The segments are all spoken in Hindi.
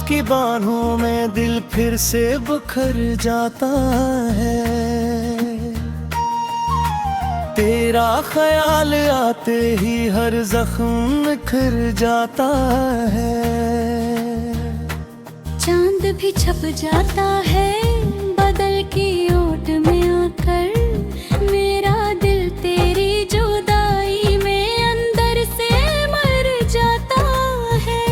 की बाहों में दिल फिर से बिखर जाता है। तेरा ख्याल आते ही हर जख्म निखर जाता है। चांद भी छप जाता है बादल की ओट में आकर। मेरा दिल तेरी जुदाई में अंदर से मर जाता है।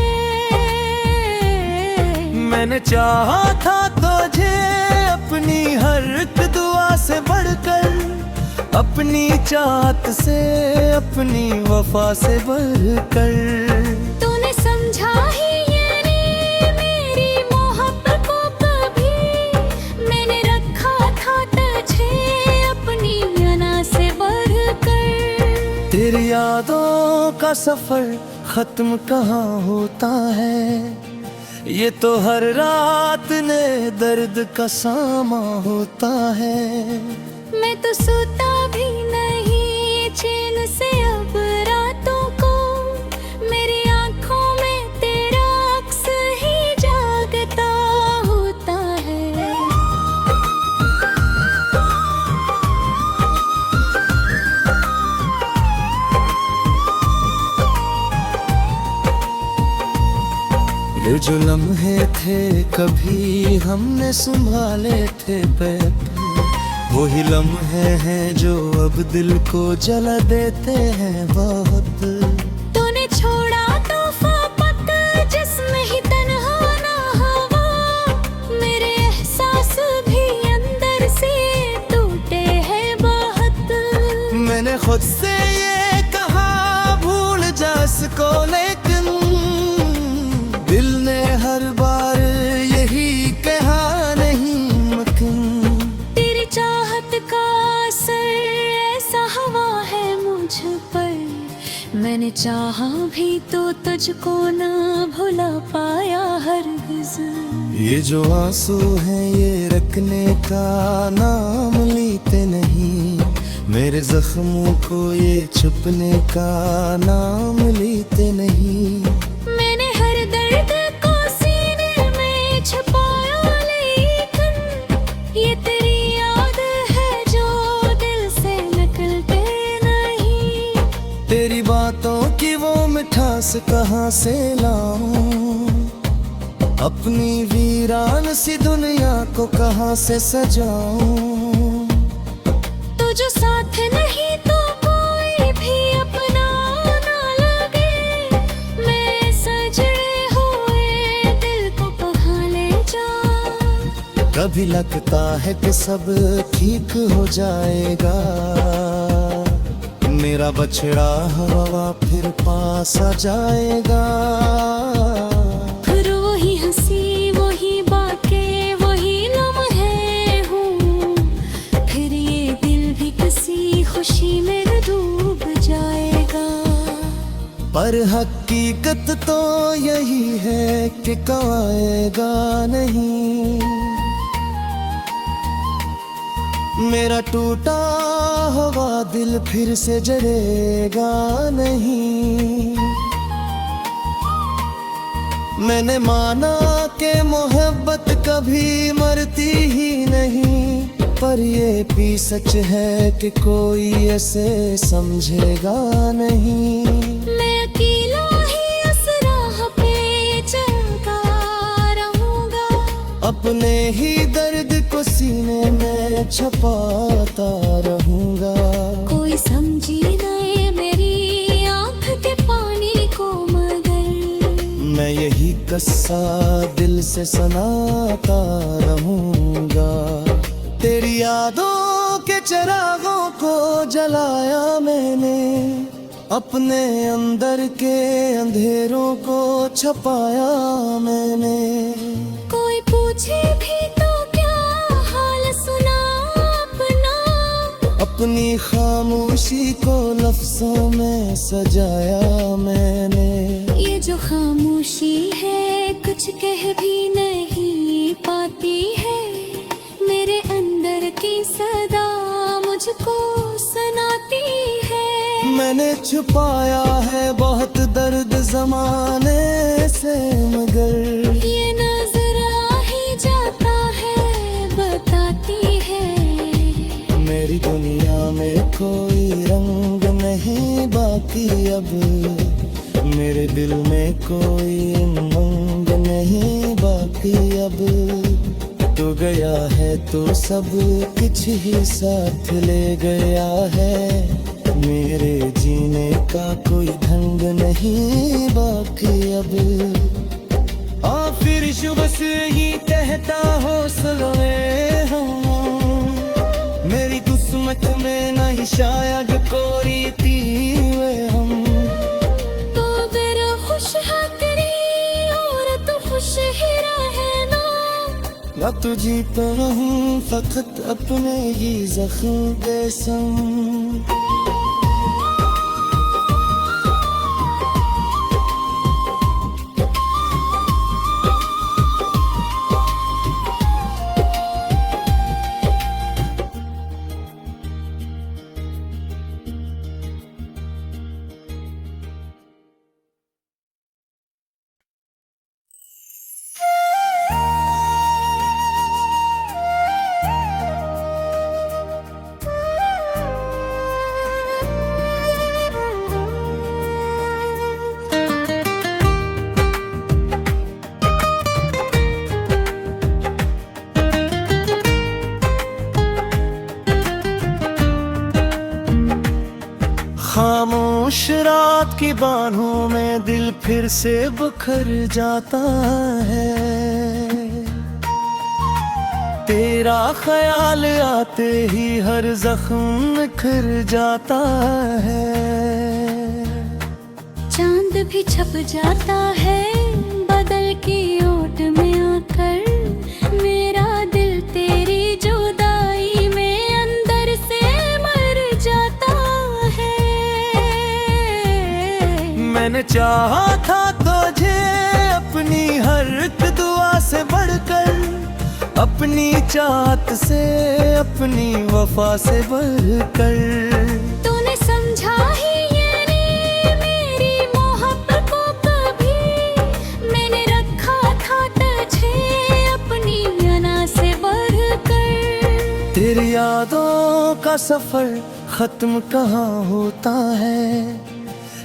मैंने चाहा था तुझे अपनी हर एक दुआ से बढ़कर, अपनी चाहत से अपनी वफा से बढ़कर। तूने समझा ही ये नहीं मेरी मोहब्बत को कभी। मैंने रखा था तुझे अपनी अना से बढ़कर। तेरी यादों का सफर खत्म कहाँ होता है, ये तो हर रात ने दर्द का सामा होता है। मैं तो सोता भी नहीं चैन से अब रातों को। मेरी आंखों में तेरा अक्स ही जागता होता है। ये जो लम्हे थे कभी हमने संभाले थे पैर, वही लम्हे हैं जो अब दिल को जला देते हैं बहुत। तूने छोड़ा तोहफा पक जिसमें ही तन्हा ना हवा। मेरे एहसास भी अंदर से टूटे हैं बहुत। मैंने खुद से ये कहा भूल जा इसको, लेकिन दिल ने हर बार यही कहा नहीं मुमकिन। तेरी चाहत का असर ऐसा हवा है मुझ पर। मैंने चाहा भी तो तुझको ना भुला पाया हरगिज़। ये जो आंसू हैं ये रखने का नाम लेते नहीं, मेरे जख्मों को ये छुपने का नाम लेते नहीं। मैंने हर दर्द को सीने में छुपाया, लेकिन ये तेरी याद है जो दिल से निकलते नहीं। तेरी बातों की वो मिठास कहाँ से लाऊं, अपनी वीरान सी दुनिया को कहाँ से सजाऊं। तू जो साथ नहीं तो कोई भी अपना ना लगे। मैं सजड़े हुए दिल को कहाँ ले जाऊं। कभी लगता है कि सब ठीक हो जाएगा, मेरा बछड़ा हवा फिर पास आ जाएगा। फिर वही हंसी वही बातें वही लम्हे हूँ। फिर ये दिल भी किसी खुशी में डूब जाएगा। पर हकीकत तो यही है कि कवाएगा नहीं, मेरा टूटा हुआ दिल फिर से जलेगा नहीं। मैंने माना कि मोहब्बत कभी मरती ही नहीं, पर ये भी सच है कि कोई ऐसे समझेगा नहीं। मैं अकेला ही इस राह पे चलता रहूंगा। अपने ही दर्द को सीने में छुपाता रहूंगा। कोई समझी नहीं मेरी आंख के पानी को, मगर मैं यही किस्सा दिल से सुनाता रहूंगा। तेरी यादों के चिरागों को जलाया मैंने, अपने अंदर के अंधेरों को छुपाया मैंने। कोई पूछे भी तो क्या हाल सुना अपना। अपनी खामोशी को लफ्जों में सजाया मैंने। ये जो खामोशी है कुछ कह भी नहीं पाती है। मेरे अंदर की सदा मुझको सुनाती है। मैंने छुपाया है बहुत दर्द जमाने से, मगर ये नजर आ ही जाता है, बताती है मेरी दुनिया में कोई रंग नहीं बाकी अब, मेरे दिल में कोई उमंग नहीं बाकी अब। तू गया है तो सब कुछ ही साथ ले गया है, मेरे जीने का कोई ढंग नहीं बाकी अब। और फिर शुभ से ही कहता हौसला में हम, मेरी किस्मत में नहीं शायद कोई थी वे हम। तो मेरा खुश है तेरी और तू खुश ही रहे ना, मैं तो जीता रहूं फकत अपने ही जख्म के संग। खामोश रात की बाहों में दिल फिर से बिखर जाता है, तेरा ख्याल आते ही हर जख्म निखर जाता है। चांद भी छप जाता है बदल की ओट में आकर, मेरा दिल तेरी जुदाई में अंदर से मर जाता है। मैंने चाहा था तुझे अपनी हर एक दुआ से बढ़कर, अपनी चाहत से अपनी वफा से बढ़कर। तूने समझा ही ये नहीं मेरी मोहब्बत को कभी, मैंने रखा था तुझे अपनी अना से बढ़कर। तेरी यादों का सफर खत्म कहाँ होता है,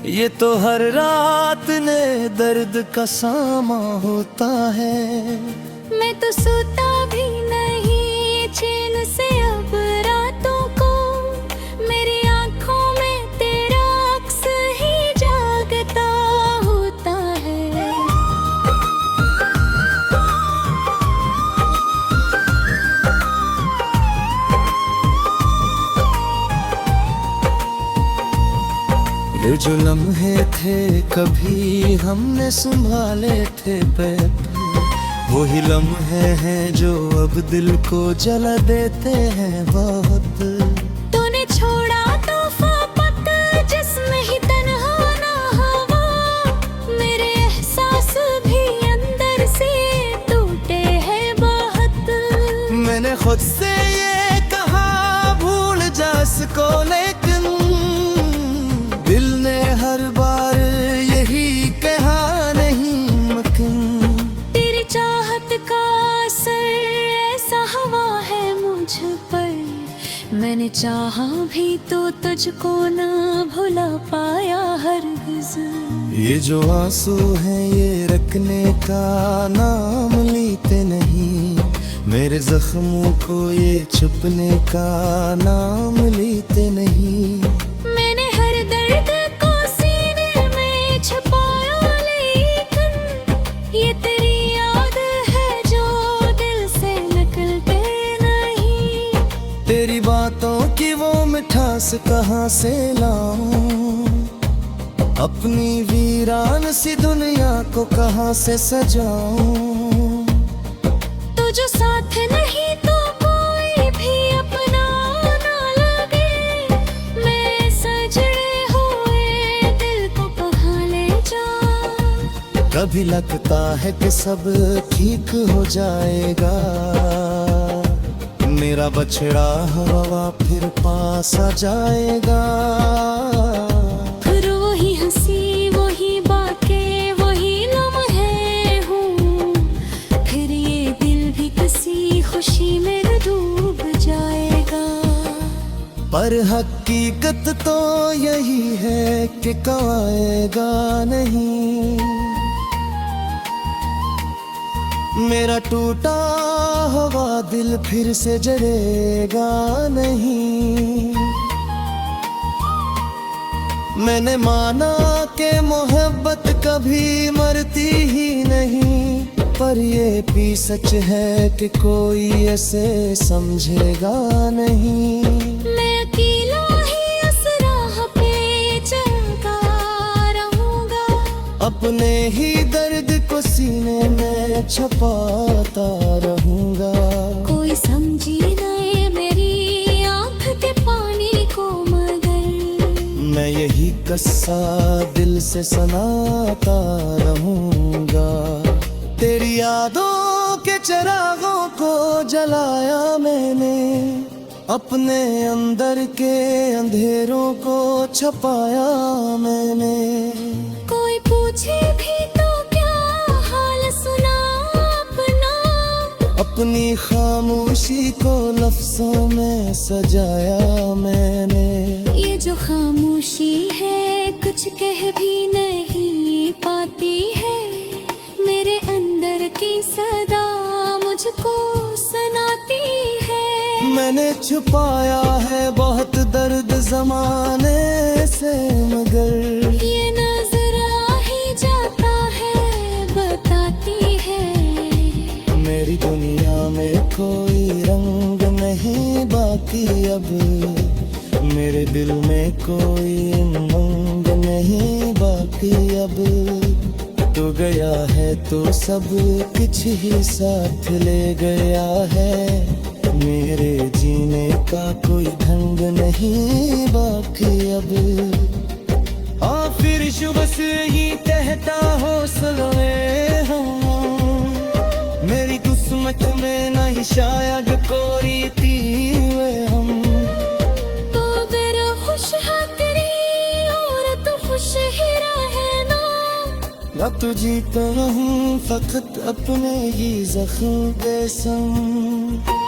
ये तो हर रात ने दर्द का सामा होता है। मैं तो सोता भी नहीं चैन से अब रातों को, मेरी आंखों में तेरा अक्स ही जागता होता है। ये जो लम्हे थे कभी हमने संभाले थे पैर, वही लम्हे हैं जो अब दिल को जला देते हैं बहुत। तूने छोड़ा तोहफा पक जिसमें ही तन्हा ना हवा, मेरे एहसास भी अंदर से टूटे हैं बहुत। मैंने खुद से ये कहा भूल जा इसको, लेकिन दिल ने हर बार यही कहा नहीं मुमकिन। तेरी चाहत का असर ऐसा हवा है मुझ पर, मैंने चाहा भी तो तुझको ना भुला पाया हरगिज़। ये जो आंसू हैं ये रखने का नाम लेते नहीं, मेरे जख्मों को ये छुपने का नाम लेते नहीं। मैंने हर दर्द को सीने में छुपाया, लेकिन ये तेरी याद है जो दिल से निकलते नहीं। तेरी बातों की वो मिठास कहाँ से लाऊं, अपनी वीरान सी दुनिया को कहाँ से सजाऊं। तो जो साथ नहीं तो कोई भी अपना ना लगे, मैं सजड़े हुए दिल को कहाँ ले जाऊं। कभी लगता है कि सब ठीक हो जाएगा, मेरा बछड़ा हवा फिर पास आ जाएगा। पर हकीकत तो यही है कि कवाएगा नहीं। मेरा टूटा हुआ दिल फिर से जलेगा नहीं। मैंने माना कि मोहब्बत कभी मरती ही नहीं, पर ये भी सच है कि कोई ऐसे समझेगा नहीं। मैं अकेला ही इस राह पे चलता रहूंगा, अपने ही दर्द को सीने में छुपाता रहूंगा। कोई समझी नहीं मेरी आंख के पानी को, मगर मैं यही कस्सा दिल से सुनाता रहूंगा। तेरी यादों के चिरागों को जलाया मैंने, अपने अंदर के अंधेरों को छुपाया मैंने। कोई पूछे भी तो क्या हाल सुना अपना, अपनी खामोशी को लफ्जों में सजाया मैंने। ये जो खामोशी है कुछ कह भी नहीं पाती है, मेरे अंदर की सदा मुझको सुनाती है। मैंने छुपाया है बहुत दर्द ज़माने से, मगर ये नजर आ ही जाता है, बताती है। मेरी दुनिया में कोई रंग नहीं बाकी अब, मेरे दिल में कोई उमंग नहीं बाकी अब। तू गया है तो सब कुछ ही साथ ले गया है, मेरे जीने का कोई ढंग नहीं बाकी अब। फिर शुभ से ही कहता हौसला में हम, मेरी किस्मत में नहीं शायद कोई थी वे हम। तो मेरा खुश है तेरी और तू खुश ही रहना, ना तो जीता हूँ फकत अपने ही जख्म पे संग।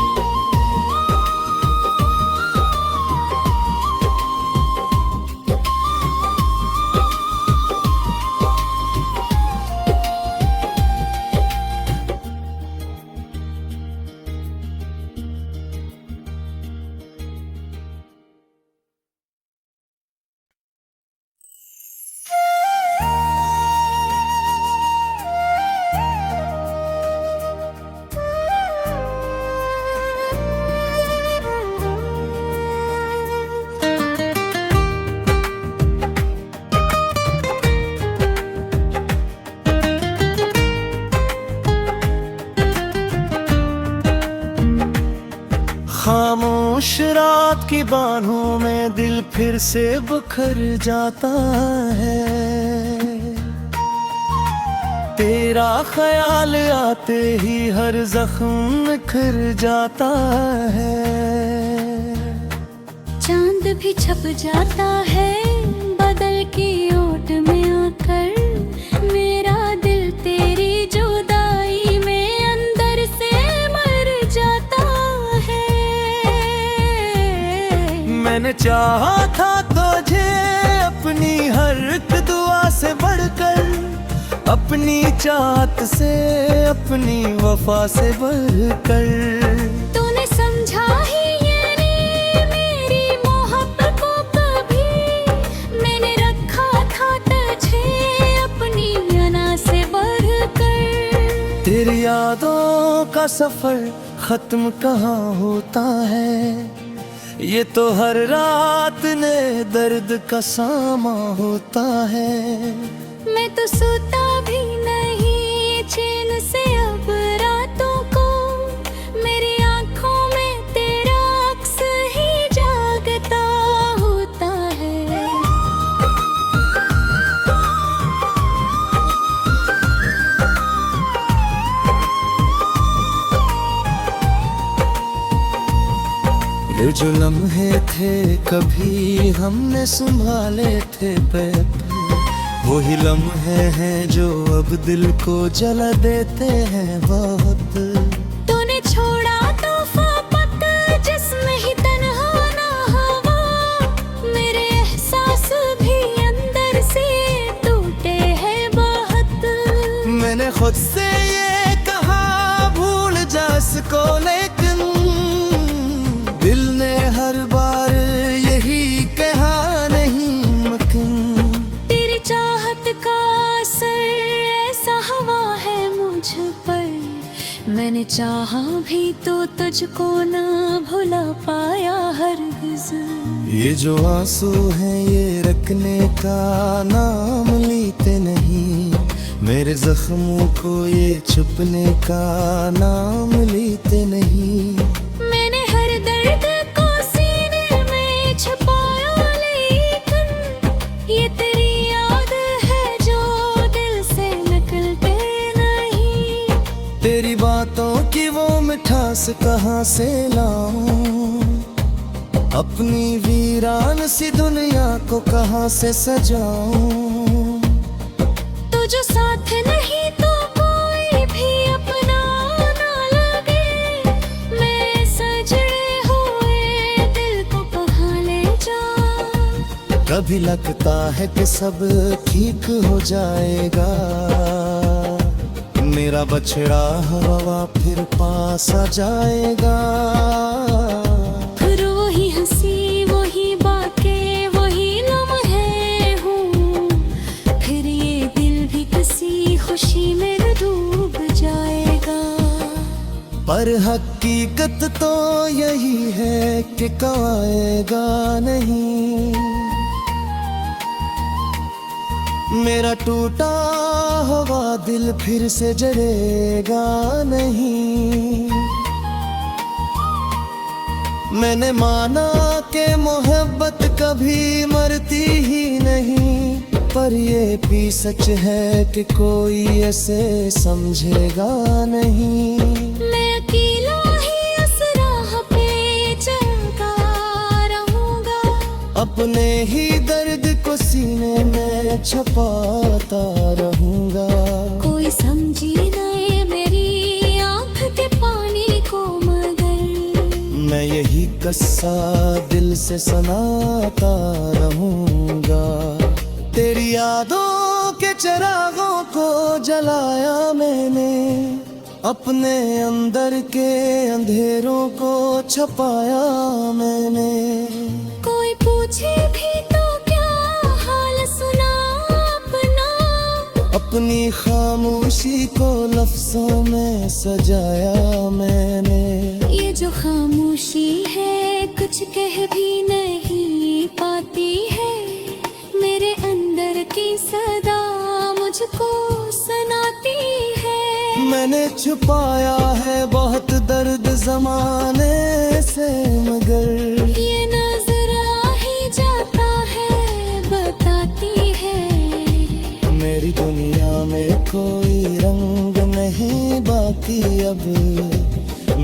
खामोश रात की बाहों में दिल फिर से बिखर जाता है, तेरा ख्याल आते ही हर जख्म निखर जाता है। चांद भी छप जाता है बदल की ओट में आकर, मेरा दिल तेरी जुदाई में अंदर से मर जाता है। मैंने चाहा था तुझे अपनी हर एक दुआ से बढ़कर, अपनी चाहत से अपनी वफा से बढ़कर। तूने समझा ही ये नहीं मेरी मोहब्बत को कभी, मैंने रखा था तुझे अपनी अना से बढ़कर। तेरी यादों का सफर खत्म कहाँ होता है, ये तो हर रात ने दर्द का सामा होता है। मैं तो सोता भी नहीं चैन से अब रातों को, मेरी आंखों में तेरा अक्स ही जागता होता है। ये जो लम्हे थे कभी हमने संभाले थे पैर, वही लम्हे हैं जो अब दिल को जला देते हैं बहुत। तूने छोड़ा तोहफा पक जिसमें ही तन्हा ना हवा, तुझको ना भुला पाया हरगिज़। ये जो आंसू हैं ये रखने का नाम लेते नहीं, मेरे जख्मों को ये छुपने का नाम लेते नहीं। मैंने हर दर्द को सीने में छुपाया, लेकिन ये तेरी याद है जो दिल से निकलते नहीं। तेरी बातों की वो मिठास कहाँ से लाऊं, अपनी वीरान सी दुनिया को कहाँ से सजाऊं। तो जो साथ नहीं तो कोई भी अपना ना लगे, मैं सजड़े हुए दिल को कहाँ ले जाऊं। कभी लगता है कि सब ठीक हो जाएगा, मेरा बछड़ा हवा फिर पास आ जाएगा। फिर वही हंसी वही बातें वही लम्हे हूँ, फिर ये दिल भी किसी खुशी में डूब जाएगा। पर हकीकत तो यही है कि कवाएगा नहीं, मेरा टूटा हुआ दिल फिर से जड़ेगा नहीं। मैंने माना कि मोहब्बत कभी मरती ही नहीं, पर ये भी सच है कि कोई ऐसे समझेगा नहीं। मैं अकेला ही इस राह पे चलता रहूंगा, अपने ही दर्द को सीने में छुपाता रहूंगा। कोई समझी नहीं मेरी आँख के पानी को, मगर मैं यही किस्सा दिल से सुनाता रहूंगा। तेरी यादों के चिरागों को जलाया मैंने, अपने अंदर के अंधेरों को छुपाया मैंने। कोई पूछे भी तो क्या हाल सुना अपना, अपनी खामोशी को लफ्जों में सजाया मैंने। ये जो खामोशी है कुछ कह भी नहीं पाती है, मेरे अंदर की सदा मुझको सुनाती है। मैंने छुपाया है बहुत दर्द जमाने से, मगर ये नजर आ ही जाता है बताती है। मेरी दुनिया में कोई रंग नहीं बाकी अब,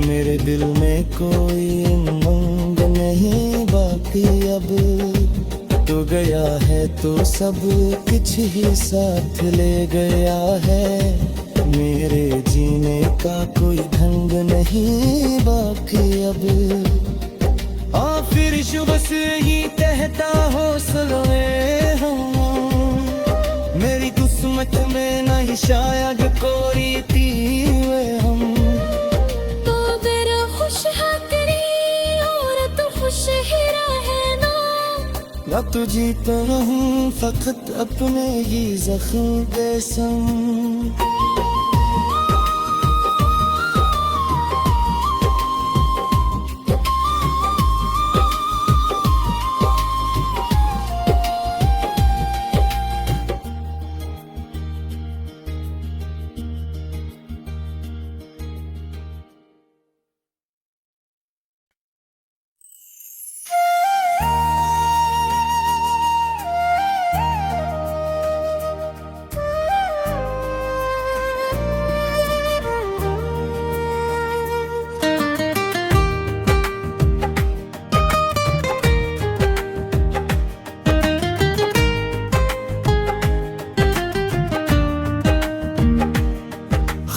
मेरे दिल में कोई उमंग नहीं बाकी अब। तू गया है तो सब कुछ ही साथ ले गया है, मेरे जीने का कोई ढंग नहीं बाकी अब। फिर शुभ से ही कहता हौसलों में हूँ, मेरी किस्मत में नहीं शायद कोई थी वे हम। तो अगर खुश है तेरी और तू खुश ही रहना, या तो जीता रहूं फकत अपने ही जख्म के संग।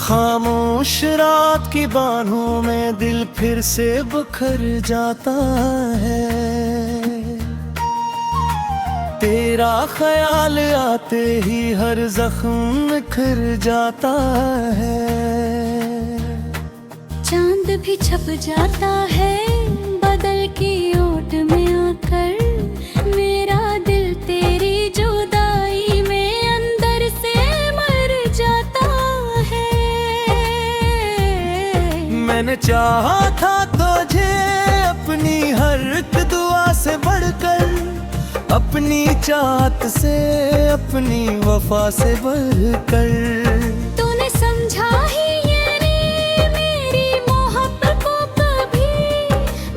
खामोश रात की बाहों में दिल फिर से बिखर जाता है, तेरा ख्याल आते ही हर जख्म निखर जाता है। चांद भी छप जाता है बादल की ओट में आकर, मेरा दिल तेरी जुदाई में अंदर से मर जाता है। मैंने चाहा था तुझे अपनी हर एक दुआ से बढ़कर, अपनी चाहत से, अपनी वफा से बढ़कर। तूने समझा ही ये नहीं मेरी मोहब्बत को कभी,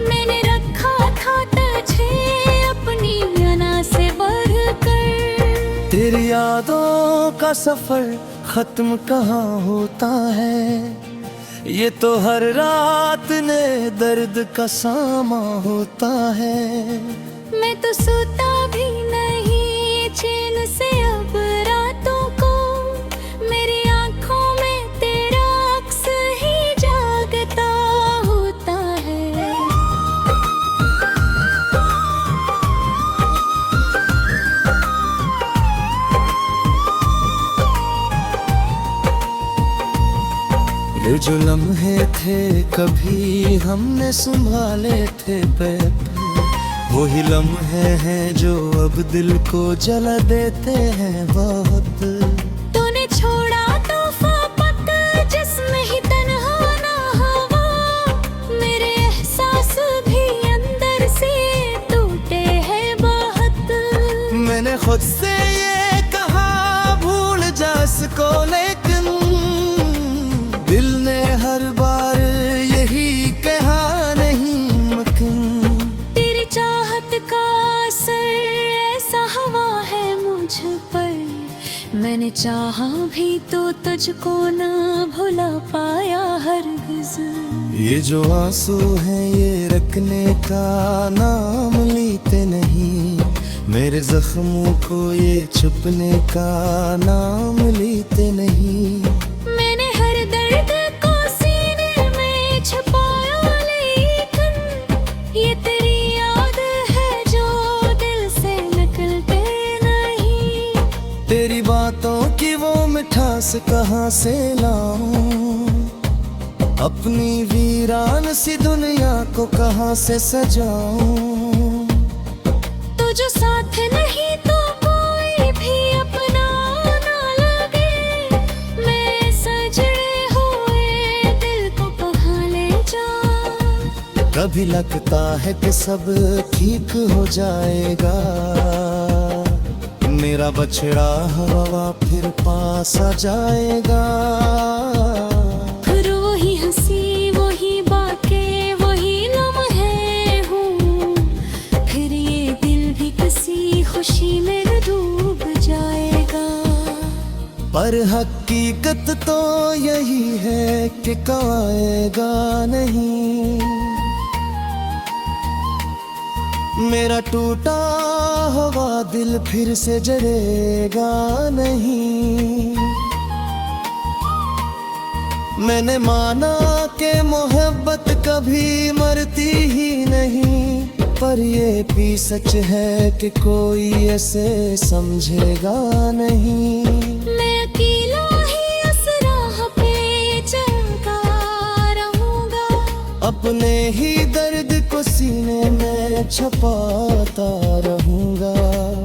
मैंने रखा था तुझे अपनी अना से बढ़कर। तेरी यादों का सफर खत्म कहाँ होता है, ये तो हर रात ने दर्द का सामा होता है। मैं तो सोता भी नहीं चैन से अब रातों को, मेरी आंखों में तेरा अक्स ही जागता होता है। ये जो लम्हे थे कभी हमने संभाले थे पैर, वही लम्हे हैं जो अब दिल को जला देते हैं बहुत। तूने छोड़ा तोहफा पक जिसमें ही तन्हा ना हवा, मेरे एहसास भी अंदर से टूटे हैं बहुत। मैंने खुद से ये कहा भूल जा इसको, लेकिन दिल ने हर बार यही कहा नहीं मुमकिन। तेरी चाहत का असर ऐसा हवा है मुझ पर, मैंने चाहा भी तो तुझको ना भुला पाया हरगिज़। ये जो आंसू हैं ये रखने का नाम लेते नहीं, मेरे जख्मों को ये छुपने का नाम लेते नहीं। मैंने हर दर्द को सीने में छुपाया, लेकिन ये तेरी याद है जो दिल से निकलते नहीं। तेरी बातों की वो मिठास कहाँ से लाऊं, अपनी वीरान सी दुनिया को कहाँ से सजाऊं। तू जो साथ नहीं तो कोई भी अपना ना लगे, मैं सजड़े हुए दिल को कहाँ ले जाऊं। कभी लगता है कि सब ठीक हो जाएगा, मेरा बछड़ा हवा फिर पास आ जाएगा। फिर वही हंसी वही बातें वही लम्हे हूँ, फिर ये दिल भी किसी खुशी में डूब जाएगा। पर हकीकत तो यही है कि कवाएगा नहीं, मेरा टूटा हुआ दिल फिर से जलेगा नहीं। मैंने माना कि मोहब्बत कभी मरती ही नहीं, पर ये भी सच है कि कोई ऐसे समझेगा नहीं। मैं अकेला ही इस राह पे चलता रहूंगा, अपने ही दर्द को सीने में छुपाता रहूंगा।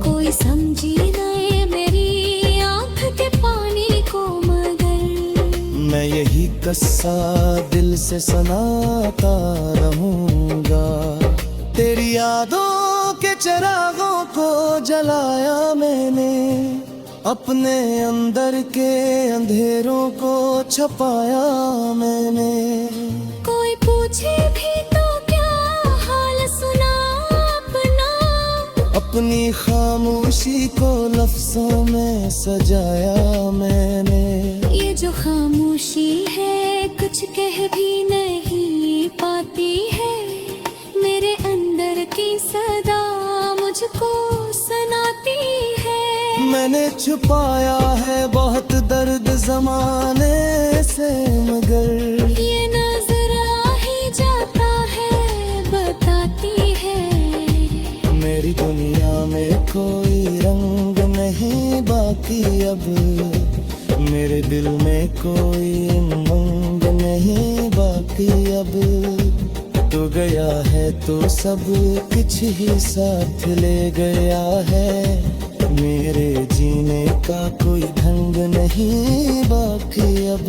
कोई समझी नहीं मेरी आंख के पानी को, मगर मैं यही कस्सा दिल से सुनाता रहूंगा। तेरी यादों के चिरागों को जलाया मैंने, अपने अंदर के अंधेरों को छुपाया मैंने। कोई पूछे भी तो क्या हाल सुना अपना, अपनी खामोशी को लफ्जों में सजाया मैंने। ये जो खामोशी है कुछ कह भी नहीं पाती है, मेरे अंदर की सदा मुझको सुनाती है। मैंने छुपाया है बहुत दर्द जमाने से, मगर ये नजर आ ही जाता है बताती है। मेरी दुनिया में कोई रंग नहीं बाकी अब, मेरे दिल में कोई उमंग नहीं बाकी अब। तू गया है तो सब कुछ ही साथ ले गया है, मेरे जीने का कोई ढंग नहीं बाकी अब।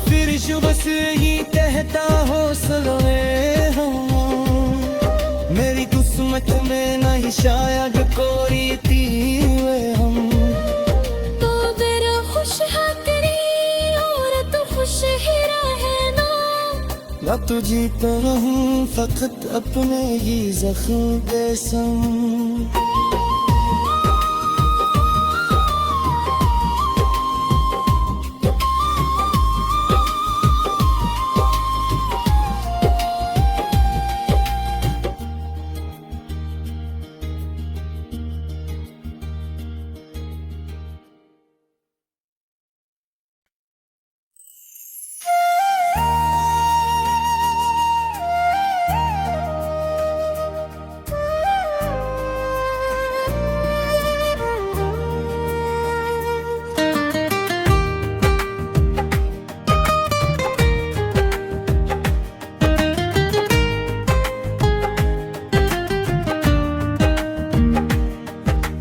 फिर शुभ से ही कहता हौसलों हम, मेरी किस्मत में नहीं शायद कोई थी वे हम। तो मेरा खुश है तेरी और तू खुश ही रहे ना। या तो जीता रहूं फकत अपने ही जख्म के संग।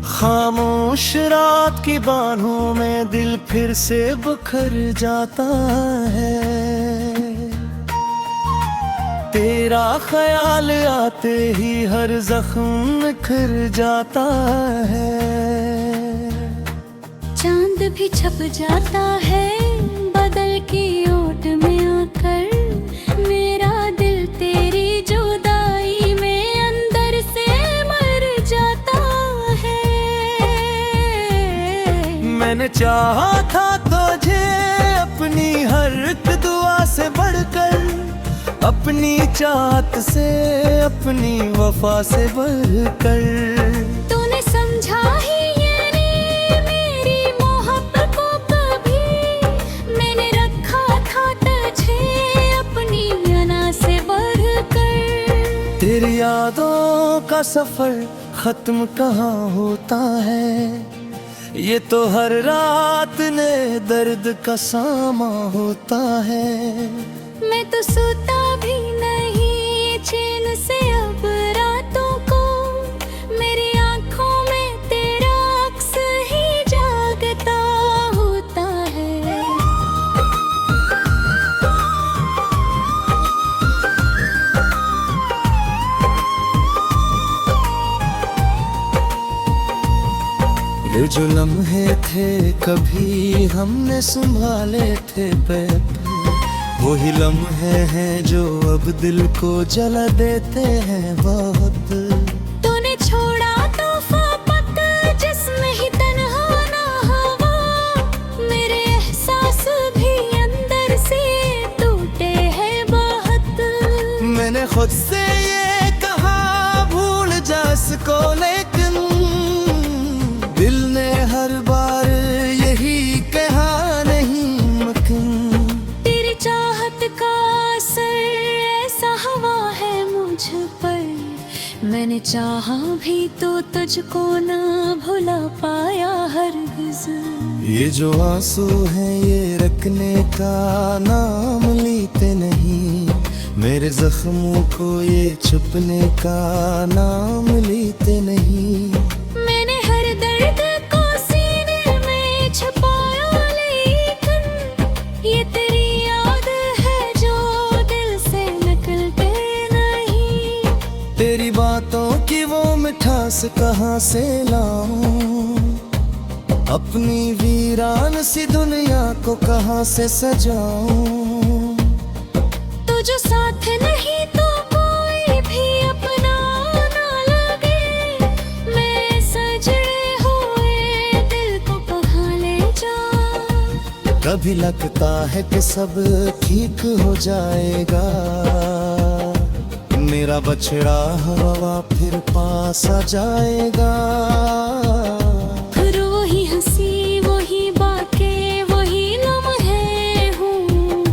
खामोश रात की बाहों में दिल फिर से बिखर जाता है। तेरा ख्याल आते ही हर जख्म निखर जाता है। चांद भी छप जाता है बदल की ओट में आकर। मेरा दिल तेरी जुदाई में अंदर से मर जाता है। मैंने चाहा था तुझे अपनी हर एक दुआ से बढ़कर, अपनी चाहत से अपनी वफा से बढ़कर। तूने समझा ही ये नहीं मेरी मोहब्बत को कभी। मैंने रखा था तुझे अपनी अना से बढ़कर। तेरी यादों का सफर खत्म कहाँ होता है, ये तो हर रात ने दर्द का सामा होता है। मैं तो सोता भी नहीं चैन से अब रातों को। मेरी आंखों में तेरा अक्स ही जागता होता है। ये जो लम्हे थे कभी हमने संभाले थे पैर, वही लम्हे हैं जो अब दिल को जला देते हैं बहुत। तूने छोड़ा तोहफा पक जिसमें ही तन्हा ना हवा। मेरे एहसास भी अंदर से टूटे हैं बहुत। मैंने खुद से ये कहा भूल जा इसको, लेकिन दिल ने हर बार यही कहा नहीं मुमकिन। तेरी चाहत का असर ऐसा हवा है मुझ पर। मैंने चाहा भी तो तुझको ना भुला पाया हरगिज़। ये जो आंसू हैं ये रखने का नाम लेते नहीं, मेरे जख्मों को ये छुपने का नाम लेते नहीं। मैंने हर दर्द को सीने में छुपाया, लेकिन ये तेरी याद है जो दिल से निकलते नहीं। तेरी बातों की वो मिठास कहाँ से लाऊं, अपनी वीरान सी दुनिया को कहाँ से सजाऊं। तू जो साथ नहीं तो कोई भी अपना ना लगे। मैं सजड़े हुए दिल को कहाँ ले जाऊं। कभी लगता है कि सब ठीक हो जाएगा, मेरा बछड़ा हवा फिर पास आ जाएगा। फिर वही हंसी वही बातें वही लम्हे हूँ।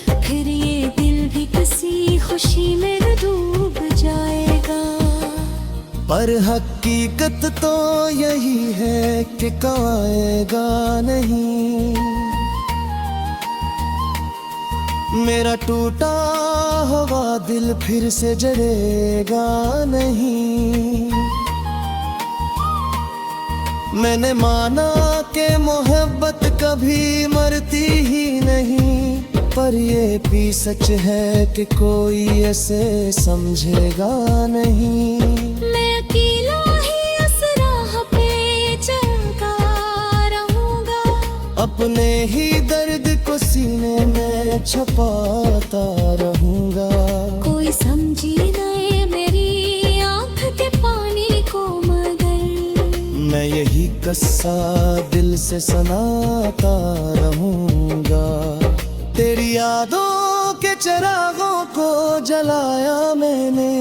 फिर ये दिल भी किसी खुशी में डूब जाएगा। पर हकीकत तो यही है कि कवाएगा नहीं। मेरा टूटा हुआ दिल फिर से जलेगा नहीं। मैंने माना कि मोहब्बत कभी मरती ही नहीं, पर ये भी सच है कि कोई ऐसे समझेगा नहीं। मैं अकेला ही इस राह पे चलता रहूंगा, अपने ही दर्द को सीने में छुपाता रहूंगा। कोई समझी नहीं मेरी आंख के पानी को, मगर मैं यही कस्सा दिल से सुनाता रहूंगा। तेरी यादों के चिरागों को जलाया मैंने,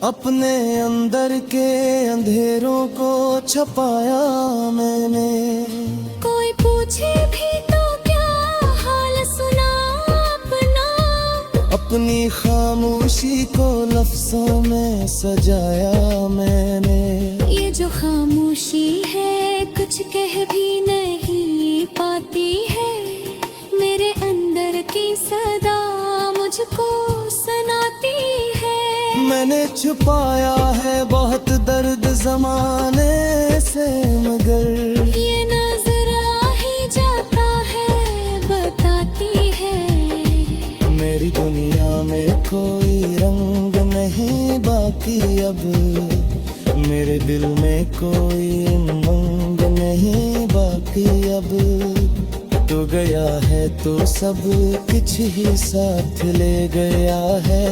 अपने अंदर के अंधेरों को छुपाया मैंने। कोई पूछे भी तो क्या हाल सुना अपना, अपनी खामोशी को लफ्जों में सजाया मैंने। ये जो खामोशी है कुछ कह भी नहीं पाती है, मेरे अंदर की सदा मुझको सुनाती है। मैंने छुपाया है बहुत दर्द जमाने से, मगर ये नजर आ ही जाता है, बताती है। मेरी दुनिया में कोई रंग नहीं बाकी अब, मेरे दिल में कोई उमंग नहीं बाकी अब। तू गया है तो सब कुछ ही साथ ले गया है,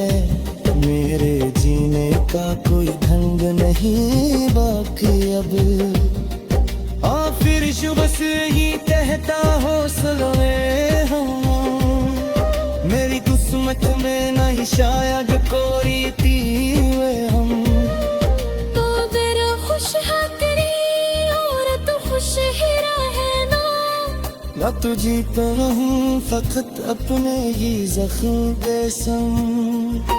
मेरे जीने का कोई ढंग नहीं बाकी अब। फिर शुभ से ही कहता हौसलों में हूँ, मेरी किस्मत में नहीं शायद कोई थी वे हम। तो फिर खुश है तेरी और तू खुश ही रहना, ना तो जीता रहूं फकत अपने ही जख्म पे संग।